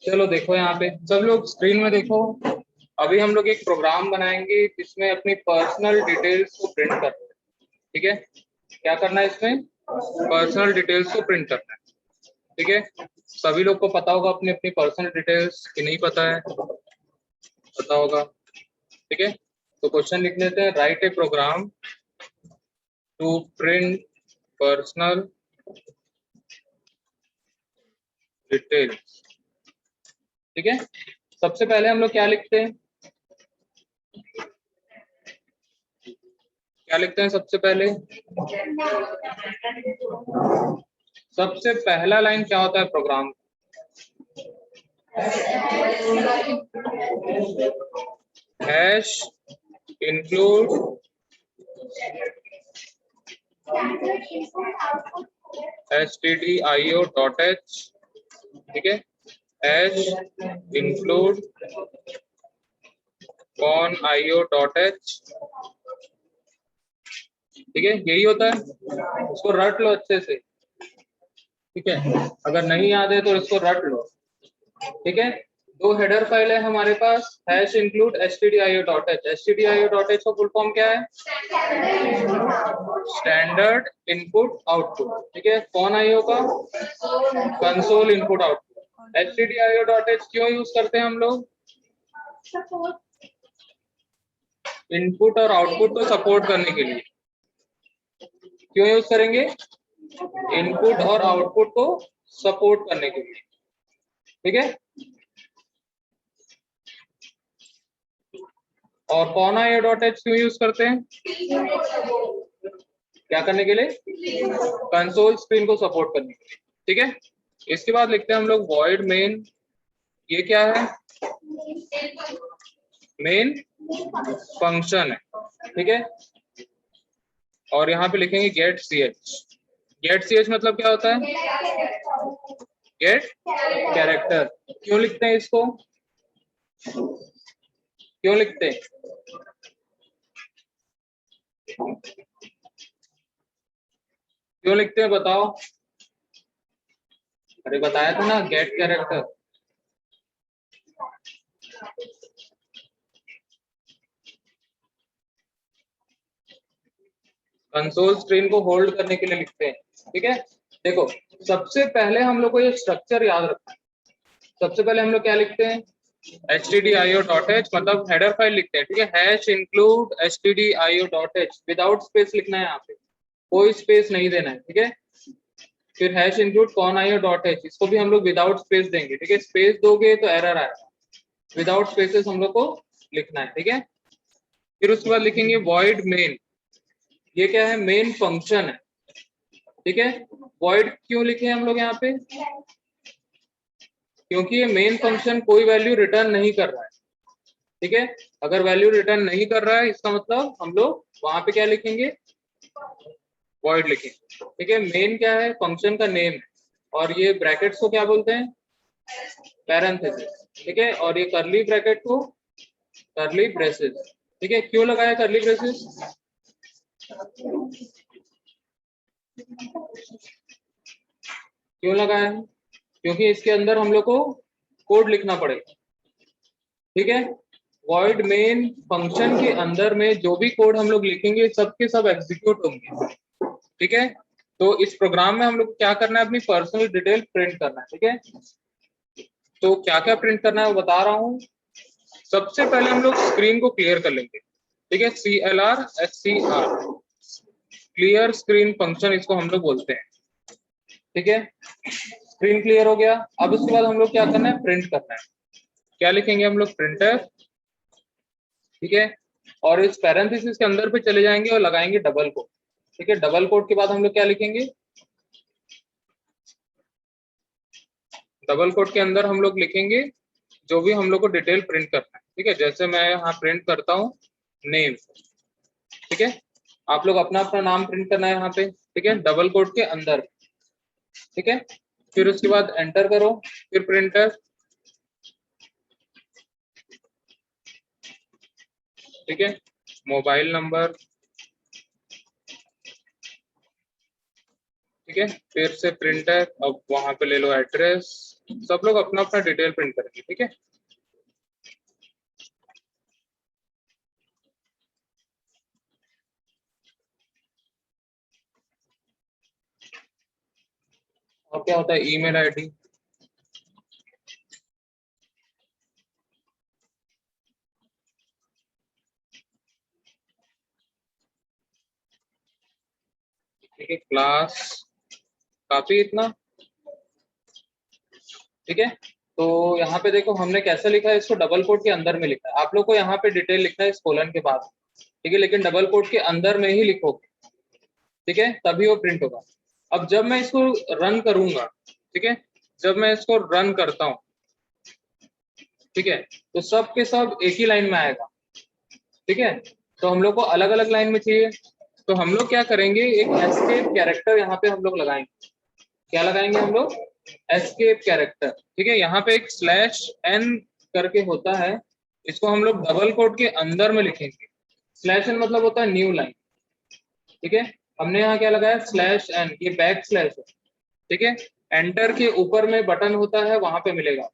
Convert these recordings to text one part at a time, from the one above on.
चलो देखो यहाँ पे सब लोग स्क्रीन में देखो। अभी हम लोग एक प्रोग्राम बनाएंगे जिसमें अपनी पर्सनल डिटेल्स को प्रिंट करना है। ठीक है, क्या करना है इसमें? पर्सनल डिटेल्स को प्रिंट करना है। ठीक है, सभी लोग को पता होगा अपनी अपनी पर्सनल डिटेल्स कि नहीं पता है? पता होगा। ठीक है, तो क्वेश्चन लिख लेते हैं। Write a program to print personal details. ठीक है, सबसे पहले हम लोग क्या लिखते हैं? क्या लिखते हैं सबसे पहले? सबसे पहला लाइन क्या होता है प्रोग्राम? Hash include stdio.h। ठीक है, हैश इंक्लूड conio.h। ठीक है, यही होता है। इसको रट लो अच्छे से। ठीक है, अगर नहीं याद है तो इसको रट लो। ठीक है, दो हेडर फाइल है हमारे पास, हैश इंक्लूड stdio.h। stdio.h का फुल फॉर्म क्या है? Standard input output. ठीक है, कौन आईओ का? Console input output. stdio.h क्यों यूज करते हैं हम लोग? इनपुट और आउटपुट को सपोर्ट करने के लिए। क्यों यूज करेंगे? इनपुट और आउटपुट को सपोर्ट करने के लिए। ठीक है, और कौन IO.h क्यों यूज करते हैं? क्या करने के लिए? कंसोल स्क्रीन को सपोर्ट करने के लिए। ठीक है, इसके बाद लिखते हैं हम लोग वॉइड मेन। ये क्या है? मेन फंक्शन है। ठीक है, और यहाँ पे लिखेंगे गेट ch। गेट ch मतलब क्या होता है? Get character. क्यों लिखते हैं इसको? क्यों लिखते हैं? क्यों लिखते हैं बताओ? अरे बताया था ना, गेट कैरेक्टर। कंसोल स्क्रीन को होल्ड करने के लिए लिखते हैं। ठीक है, देखो सबसे पहले हम लोग को ये स्ट्रक्चर याद रखना है। सबसे पहले हम लोग क्या लिखते हैं? stdio.h मतलब हेडर फाइल लिखते हैं। ठीक है, hash include stdio.h without space लिखना है, यहाँ पे कोई स्पेस नहीं देना है। ठीक है, फिर हैश इंक्लूड conio.h, इसको भी हम लोग विदाउट स्पेस देंगे। ठीक है, स्पेस दोगे तो एरर आएगा। विदाउट स्पेसेस हम लोग को लिखना है। ठीक है, फिर उसके बाद लिखेंगे वॉइड मेन। ये क्या है? मेन फंक्शन है। ठीक है, वॉइड क्यों लिखे हम लोग यहाँ पे? क्योंकि ये मेन फंक्शन कोई वैल्यू रिटर्न नहीं कर रहा है। ठीक है, अगर वैल्यू रिटर्न नहीं कर रहा है इसका मतलब हम लोग वहां पे क्या लिखेंगे? वॉइड लिखेंगे। ठीक है, मेन क्या है? फंक्शन का नेम है। और ये ब्रैकेट्स को क्या बोलते हैं? पैरेंथेसिस। ठीक है, और ये करली ब्रैकेट को करली ब्रेसेस। ठीक है, क्यों लगाया करली ब्रेसेस? क्यों लगाया है? क्योंकि इसके अंदर हम लोग को कोड लिखना पड़ेगा। ठीक है, वॉइड मेन फंक्शन के अंदर में जो भी कोड हम लोग लिखेंगे सब के सब एग्जीक्यूट होंगे। ठीक है, तो इस प्रोग्राम में हम लोग क्या करना है? अपनी पर्सनल डिटेल प्रिंट करना है। ठीक है, तो क्या क्या प्रिंट करना है वो बता रहा हूँ। सबसे पहले हम लोग स्क्रीन को क्लियर कर लेंगे। ठीक है, CLR क्लियर स्क्रीन फंक्शन इसको हम लोग बोलते हैं। ठीक है, स्क्रीन क्लियर हो गया। अब उसके बाद हम लोग क्या करना है? प्रिंट करना है। क्या लिखेंगे हम लोग? प्रिंटर। ठीक है, और इस पैरेंथेसिस के अंदर पे चले जाएंगे और लगाएंगे डबल कोट। ठीक है, डबल कोट के बाद हम लोग क्या लिखेंगे? डबल कोट के अंदर हम लोग लिखेंगे जो भी हम लोग को डिटेल प्रिंट करना है। ठीक है, जैसे मैं यहाँ प्रिंट करता हूँ नेम। ठीक है, आप लोग अपना अपना नाम प्रिंट करना है यहाँ पे। ठीक है, डबल कोट के अंदर। ठीक है, फिर उसके बाद एंटर करो, फिर प्रिंटर। ठीक है, मोबाइल नंबर, ठीक है, फिर से प्रिंट है, अब वहां पे ले लो एड्रेस, सब लोग अपना अपना डिटेल प्रिंट करेंगे। ठीक है, और क्या होता है ईमेल आईडी, ठीक है, क्लास, काफी इतना। ठीक है, तो यहाँ पे देखो हमने कैसे लिखा है, इसको डबल कोट के अंदर में लिखा है। आप लोग को यहाँ पे डिटेल लिखना है इस कोलन के बाद, ठीक है, लेकिन डबल कोट के अंदर में ही लिखोगे। ठीक है, तभी वो प्रिंट होगा। अब जब मैं इसको रन करूंगा, ठीक है, जब मैं इसको रन करता हूँ, ठीक है, तो सब के सब एक ही लाइन में आएगा। ठीक है, तो हम लोग को अलग अलग लाइन में चाहिए, तो हम लोग क्या करेंगे, एक एस्केप कैरेक्टर यहाँ पे हम लोग लगाएंगे। क्या लगाएंगे हम लोग, एस्केप कैरेक्टर। ठीक है, यहाँ पे एक स्लैश एन करके होता है, इसको हम लोग डबल कोट के अंदर में लिखेंगे। स्लैश एन मतलब होता है न्यू लाइन। ठीक है, हमने यहाँ क्या लगाया, स्लैश एन, ये बैक स्लैश है। ठीक है, एंटर के ऊपर में बटन होता है, वहां पे मिलेगा।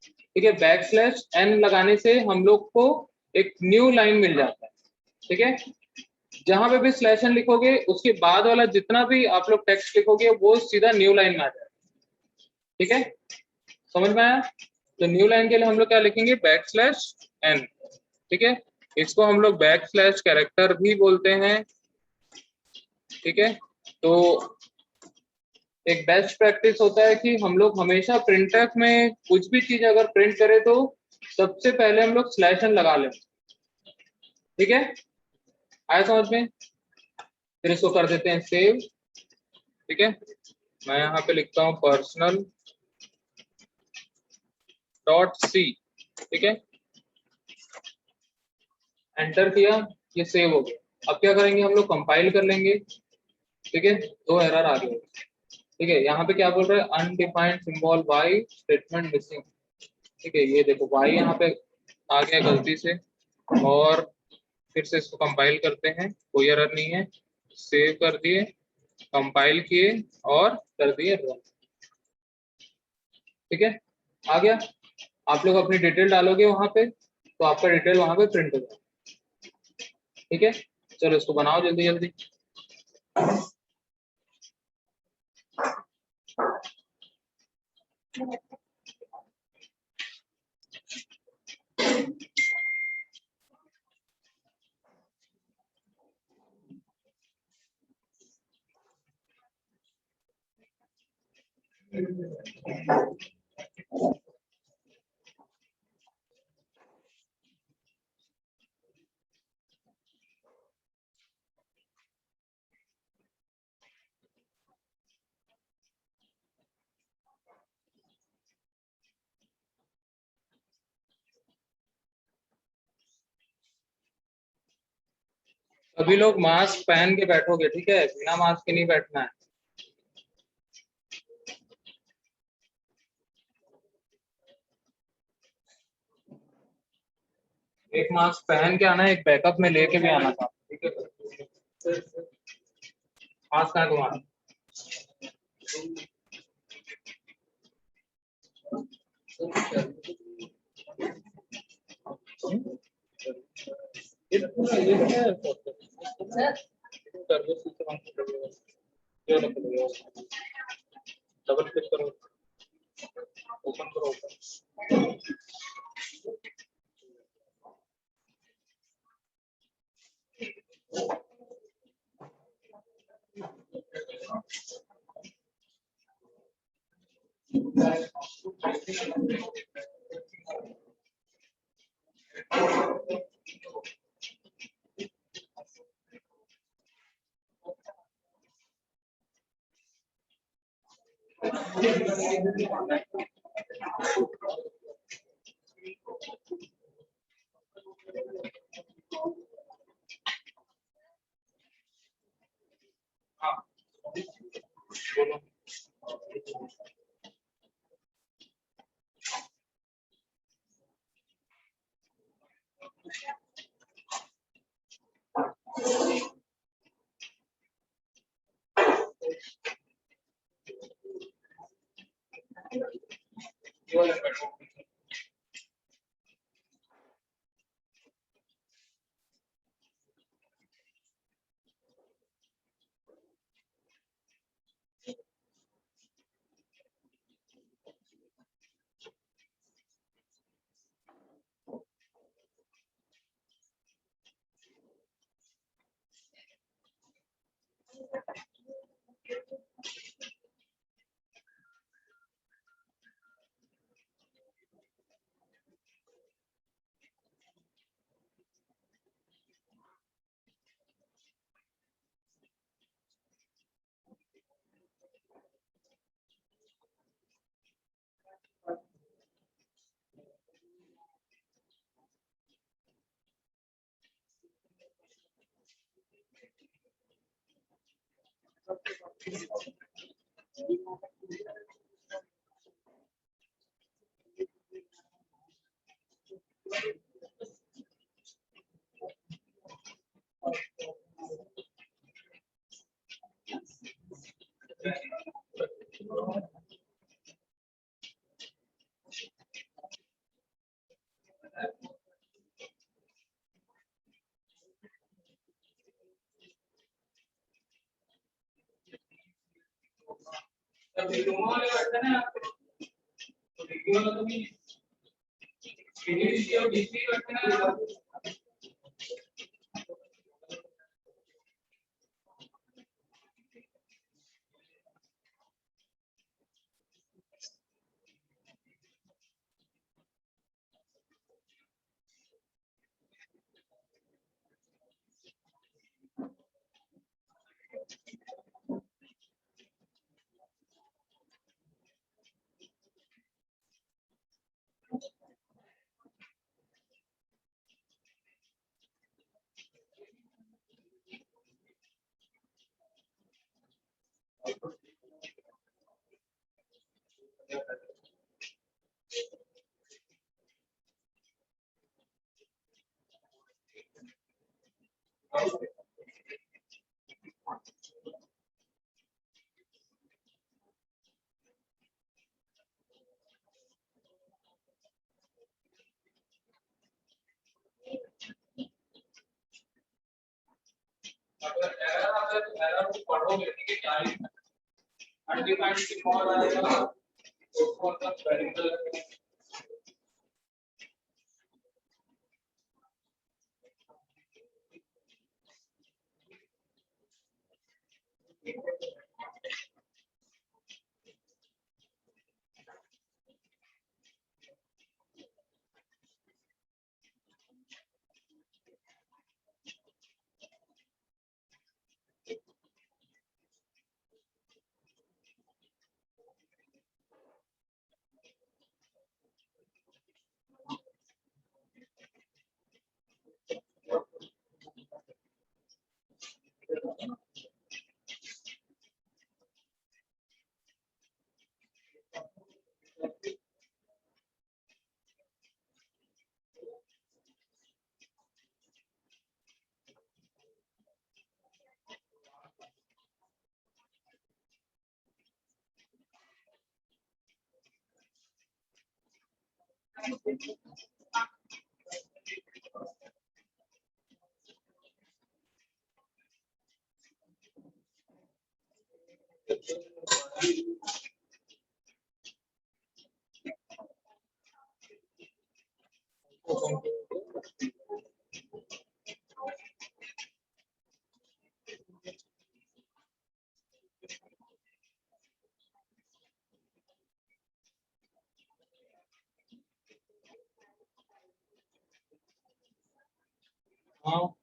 ठीक है, बैक स्लैश एन लगाने से हम लोग को एक न्यू लाइन मिल जाता है। ठीक है, जहां पे भी स्लैश एन लिखोगे उसके बाद वाला जितना भी आप लोग टेक्स्ट लिखोगे वो सीधा न्यू लाइन में आ जाएगा। ठीक है, समझ में आया। तो न्यू लाइन के लिए हम लोग क्या लिखेंगे, बैक स्लैश एन। ठीक है, इसको हम लोग बैक स्लैश कैरेक्टर भी बोलते हैं। ठीक है, तो एक बेस्ट प्रैक्टिस होता है कि हम लोग हमेशा प्रिंटफ में कुछ भी चीज अगर प्रिंट करें तो सबसे पहले हम लोग स्लैश एन लगा लें। ठीक है, आया समझ में। फिर इसको कर देते हैं सेव। ठीक है, मैं यहाँ पे लिखता हूँ पर्सनल डॉट सी। ठीक है, एंटर किया, ये सेव हो गया। अब क्या करेंगे, हम लोग कंपाइल कर लेंगे। ठीक है, दो एरर आ गए। ठीक है, यहाँ पे क्या बोल रहा है, undefined symbol Y statement missing. ठीक है, ये देखो वाई यहाँ पे आ गया गलती से, और फिर से इसको कंपाइल करते हैं, कोई एरर नहीं है। सेव कर दिए, कंपाइल किए और कर दिए रन। ठीक है, आ गया। आप लोग अपनी डिटेल डालोगे वहां पे, तो आपका डिटेल वहां पे प्रिंट हो जाएगा। ठीक है, चलो इसको बनाओ जल्दी जल्दी। सभी लोग मास्क पहन के बैठोगे, ठीक है, बिना मास्क के नहीं बैठना है। एक मास्क पहन के आना है, एक बैकअप में लेके भी आना था। ठीक है, मास्क कहाँ तुम्हारा। डबल क्लिक करो, ओपन करो, ओपन। हाँ, बोलो। पढ़ोगे ठीक है क्या लिखना है अनडिफाइंड की फॉर्म आएगा उसको मतलब वेरिएबल हाँ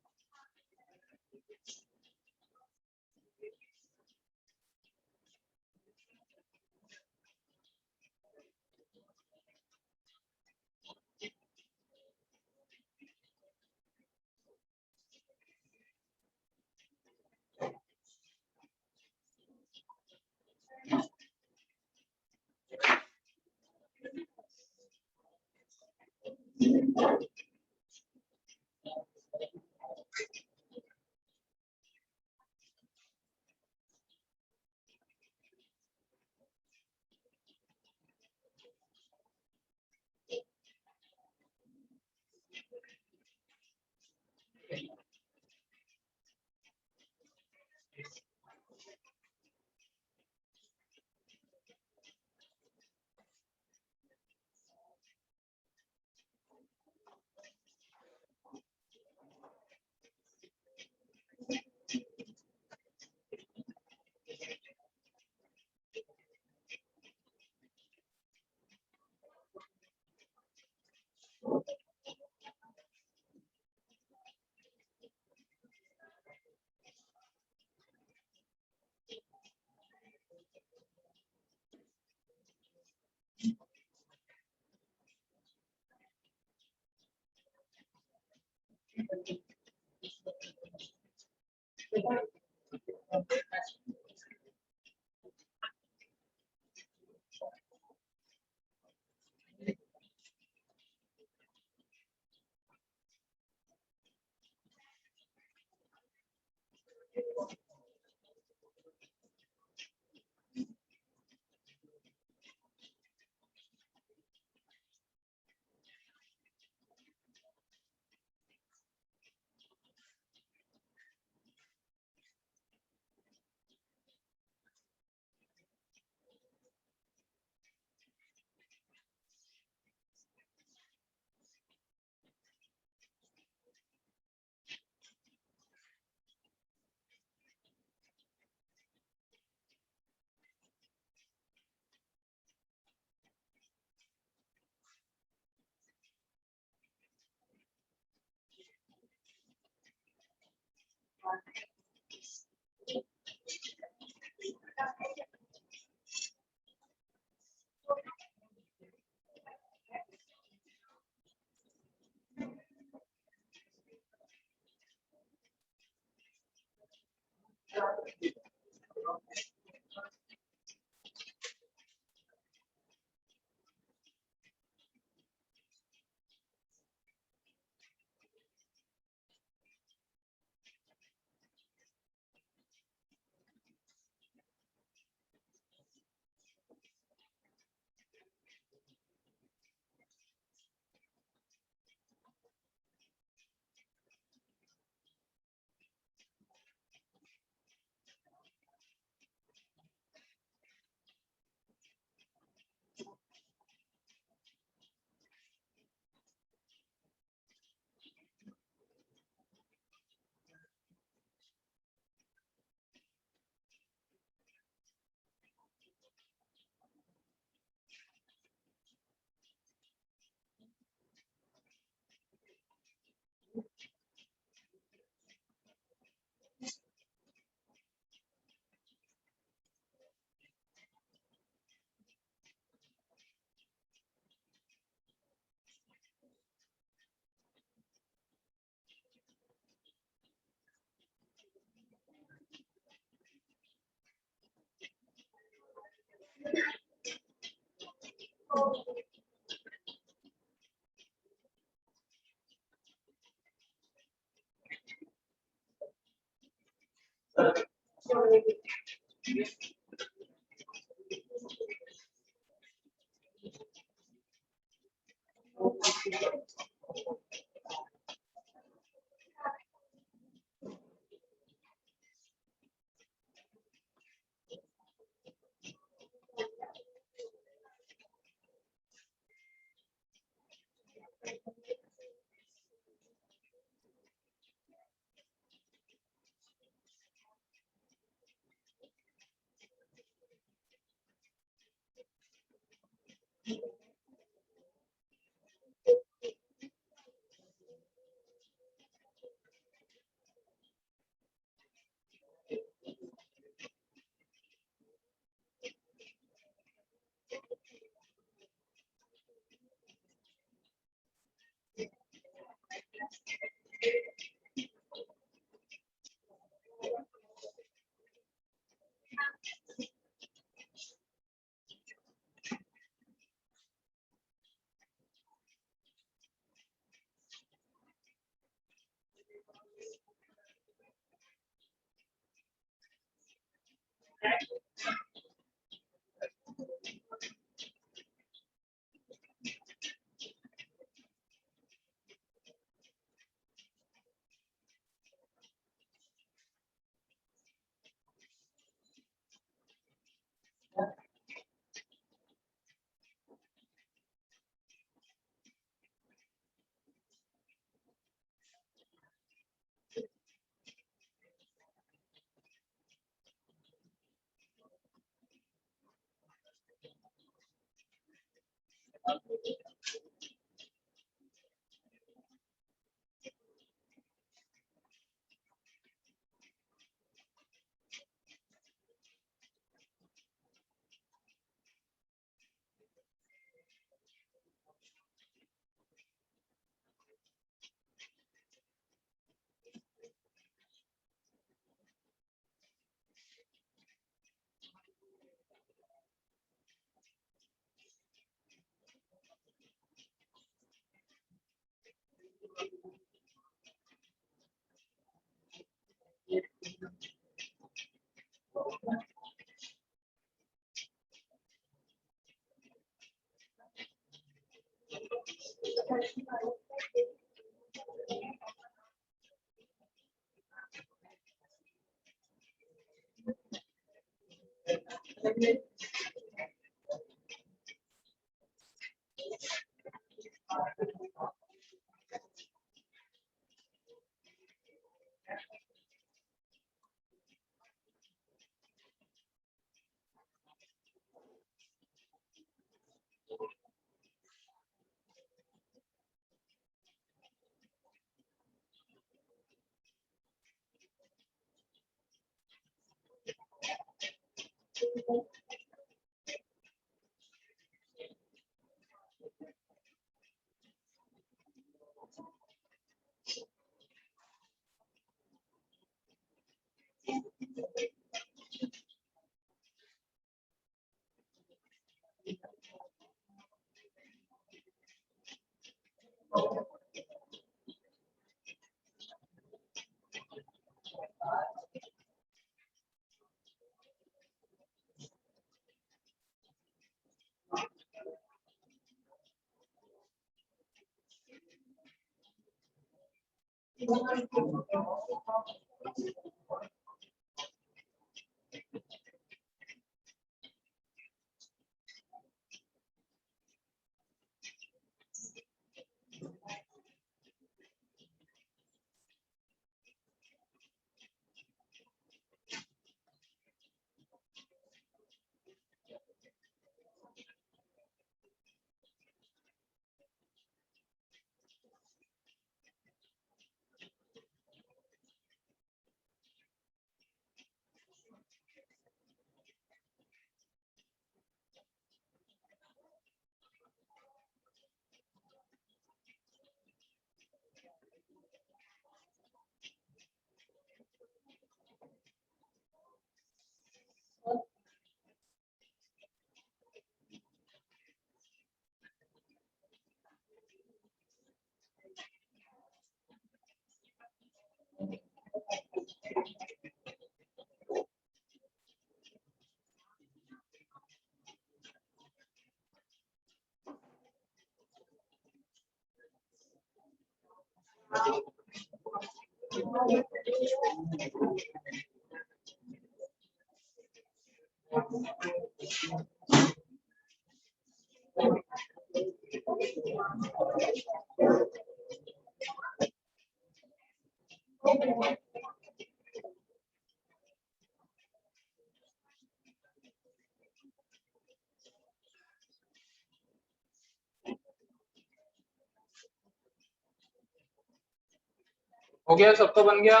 हो गया, सबका बन गया।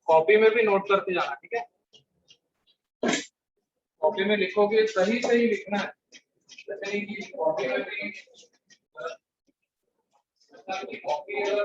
कॉपी में भी नोट करते जाना, ठीक है। कॉपी में लिखोगे सही सही लिखना है, जैसे नहीं कि कॉपी में भी कॉपी अगर